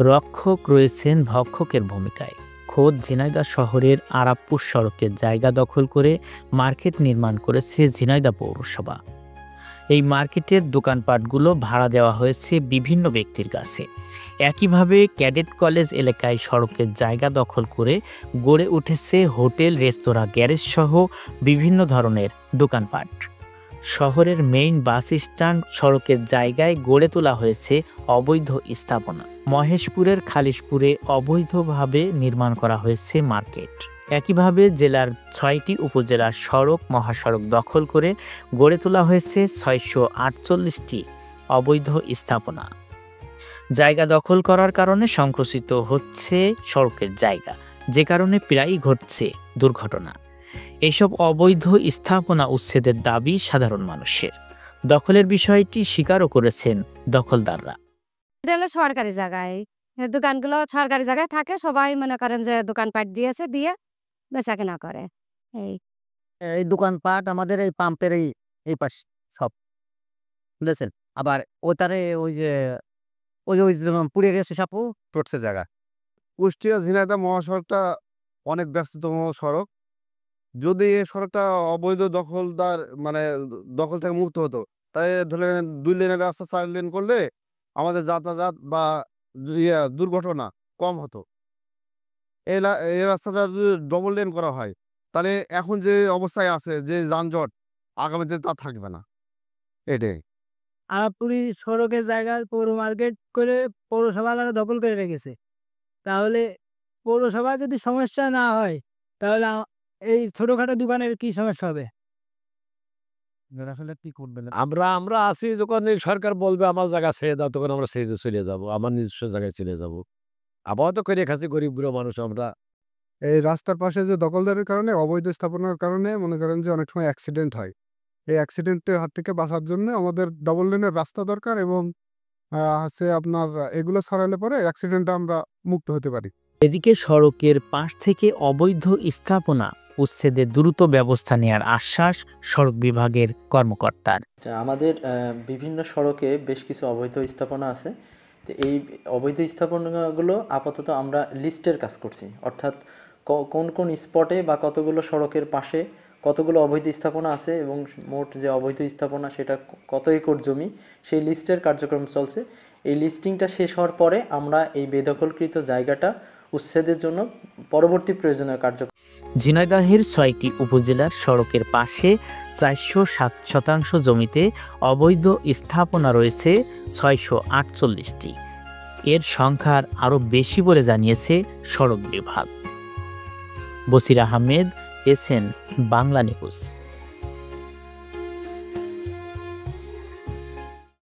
রক্ষক রয়েছেন ভক্ষকের ভূমিকায়। খোদ ঝিনাইদহ শহরের আরাপপুর সড়কের জায়গা দখল করে মার্কেট নির্মাণ করেছে ঝিনাইদহ পৌরসভা। এই মার্কেটের দোকানপাটগুলো ভাড়া দেওয়া হয়েছে বিভিন্ন ব্যক্তির কাছে। একইভাবে ক্যাডেট কলেজ এলাকায় সড়কের জায়গা দখল করে গড়ে উঠেছে হোটেল, রেস্তোরাঁ, গ্যারেজ সহ বিভিন্ন ধরনের দোকানপাট। শহরের মেইন বাস স্ট্যান্ড সড়কের জায়গায় গড়ে তোলা হয়েছে অবৈধ স্থাপনা। মহেশপুরের খালিশপুরে অবৈধভাবে নির্মাণ করা হয়েছে মার্কেট। একইভাবে জেলার 6টি উপজেলার সড়ক, মহাসড়ক দখল করে গড়ে তোলা হয়েছে 648টি অবৈধ স্থাপনা। জায়গা দখল করার কারণে সংকুচিত হচ্ছে সড়কের জায়গা, যে কারণে প্রায়ই ঘটছে দুর্ঘটনা। এসব অবৈধ স্থাপনা উচ্ছেদের দাবি সাধারণ মানুষের। দখলের বিষয়টি স্বীকারও করেছেন দখলদাররা। এটা হলো সরকারি জায়গায়, দোকানগুলো সরকারি জায়গায় থাকে, সবাই মনে করেন যে দোকানপাট দিয়েছে, দিয়ে বেচা কেনা করে। এই এই দোকানপাট আমাদের এই পাম্পের এই পাশ সব, বুঝেছেন। আবার ওটারে ওই যেমন পুড়ে গেছে সাপু পড়ছে জায়গা। কুষ্টিয়া ঝিনাইদহ মহাসড়কটা অনেক ব্যস্ততম সড়ক। যদি এই সড়কটা অবৈধ দখলদার দখল থেকে মুক্ত হতো, তাই ধরেন 2 লেনের রাস্তা 4 লেন করলে আমাদের যাতায়াত বা দুর্ঘটনা কম হতো। এই রাস্তাটা যদি ডবল লেন করা হয়, তাহলে এখন যে অবস্থায় আছে, যে যানজট, আগামীতে তা থাকবে না। এটাই আরাপপুরি সড়কের জায়গা পৌর মার্কেট করে পৌরসভারা দখল করে রেখেছে। তাহলে পৌরসভা যদি সমস্যা না হয়, তাহলে এই ছোটখাটো দোকানের কি সমস্যা হবে? আসলে কি করবেন? আমরা আছি, যখন এই সরকার বলবে আমার জায়গা ছেড়ে দাও, তখন আমরা ছেড়ে চলে যাবো, আমার নিজস্ব জায়গায় চলে যাবো। আবহাওয়া তো করে খাচ্ছি, গরিব বুড়ো মানুষ আমরা। এই রাস্তার পাশে যে দখলদারের কারণে, অবৈধ স্থাপনার কারণে মনে করেন যে অনেক সময় অ্যাক্সিডেন্ট হয়। এই অ্যাক্সিডেন্টের হাত থেকে বাঁচার জন্য আমাদের ডবল লেনের রাস্তা দরকার, এবং হচ্ছে আপনার এগুলো সরালে পরে অ্যাক্সিডেন্টে আমরা মুক্ত হতে পারি। এদিকে সড়কের পাশ থেকে অবৈধ স্থাপনা উচ্ছেদে দ্রুত ব্যবস্থা নেওয়ার আশ্বাস সড়ক বিভাগের কর্মকর্তার। আমাদের বিভিন্ন সড়কে বেশ কিছু অবৈধ স্থাপনা আছে। তো এই অবৈধ স্থাপনাগুলো আপাতত আমরা লিস্টের কাজ করছি, অর্থাৎ কোন কোন স্পটে বা কতগুলো সড়কের পাশে কতগুলো অবৈধ স্থাপনা আছে এবং মোট যে অবৈধ স্থাপনা সেটা কত একর জমি, সেই লিস্টের কার্যক্রম চলছে। এই লিস্টিংটা শেষ হওয়ার পরে আমরা এই বেদখলকৃত জায়গাটা উচ্ছেদের জন্য পরবর্তী প্রয়োজনীয় কার্যক্রম। ঝিনাইদহের 6টি উপজেলার সড়কের পাশে 407% জমিতে অবৈধ স্থাপনা রয়েছে 648টি। এর সংখ্যা আরও বেশি বলে জানিয়েছে সড়ক বিভাগ। Basir Ahmed, SN Bangla news.